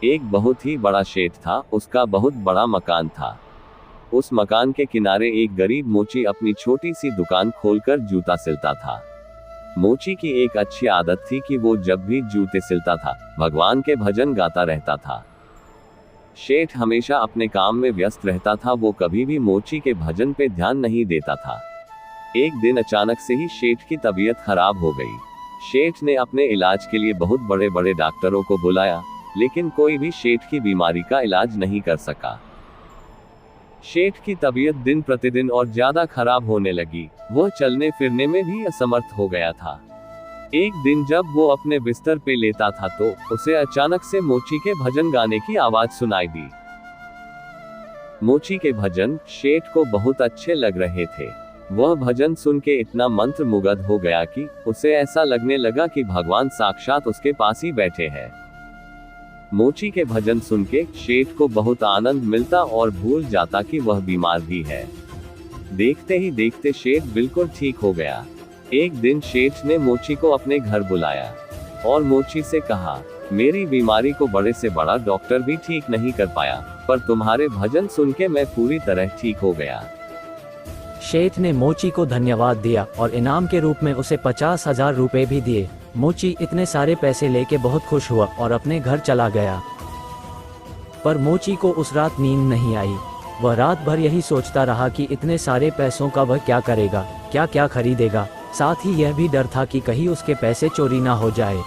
एक बहुत ही बड़ा शेठ था, उसका बहुत बड़ा मकान था। उस मकान के किनारे एक गरीब मोची अपनी छोटी सी दुकान खोलकर जूता सिलता था। मोची की एक अच्छी आदत थी कि वो जब भी जूते सिलता था, भगवान के भजन गाता रहता था। शेठ हमेशा अपने काम में व्यस्त रहता था, वो कभी भी मोची के भजन पे ध्यान नहीं देता था। एक दिन अचानक से ही शेठ की तबीयत खराब हो गई। शेठ ने अपने इलाज के लिए बहुत बड़े बड़े डॉक्टरों को बुलाया, लेकिन कोई भी शेठ की बीमारी का इलाज नहीं कर सका। शेठ की तबीयत दिन प्रतिदिन और ज्यादा खराब होने लगी, वह चलने फिरने में भी असमर्थ हो गया था। एक दिन जब वो अपने बिस्तर पे लेटा था तो उसे अचानक से मोची के भजन गाने की आवाज सुनाई दी। मोची के भजन शेठ को बहुत अच्छे लग रहे थे। वह भजन सुन के इतना मंत्रमुग्ध हो गया कि उसे ऐसा लगने लगा कि भगवान साक्षात उसके पास ही बैठे हैं। मोची के भजन सुन के शेठ को बहुत आनंद मिलता और भूल जाता कि वह बीमार भी है। देखते ही देखते शेठ बिल्कुल ठीक हो गया। एक दिन शेठ ने मोची को अपने घर बुलाया और मोची से कहा, मेरी बीमारी को बड़े से बड़ा डॉक्टर भी ठीक नहीं कर पाया, पर तुम्हारे भजन सुन के मैं पूरी तरह ठीक हो गया। शेठ ने मोची को धन्यवाद दिया और इनाम के रूप में उसे 50,000 रुपए भी दिए। मोची इतने सारे पैसे लेके बहुत खुश हुआ और अपने घर चला गया। पर मोची को उस रात नींद नहीं आई। वह रात भर यही सोचता रहा कि इतने सारे पैसों का वह क्या करेगा, क्या क्या खरीदेगा। साथ ही यह भी डर था कि कहीं उसके पैसे चोरी ना हो जाए।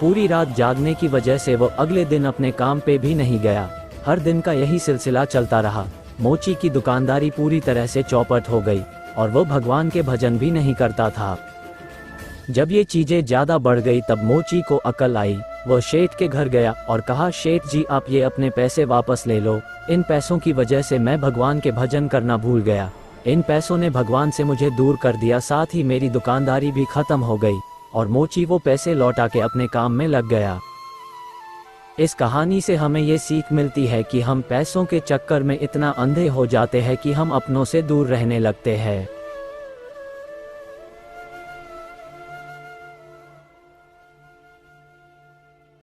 पूरी रात जागने की वजह से वो अगले दिन अपने काम पे भी नहीं गया। हर दिन का यही सिलसिला चलता रहा। मोची की दुकानदारी पूरी तरह से चौपट हो गई और वो भगवान के भजन भी नहीं करता था। जब ये चीजें ज्यादा बढ़ गई तब मोची को अकल आई। वह शेठ के घर गया और कहा, शेठ जी आप ये अपने पैसे वापस ले लो। इन पैसों की वजह से मैं भगवान के भजन करना भूल गया। इन पैसों ने भगवान से मुझे दूर कर दिया, साथ ही मेरी दुकानदारी भी खत्म हो गई। और मोची वो पैसे लौटा के अपने काम में लग गया। इस कहानी से हमें ये सीख मिलती है कि हम पैसों के चक्कर में इतना अंधे हो जाते हैं कि हम अपनों से दूर रहने लगते हैं।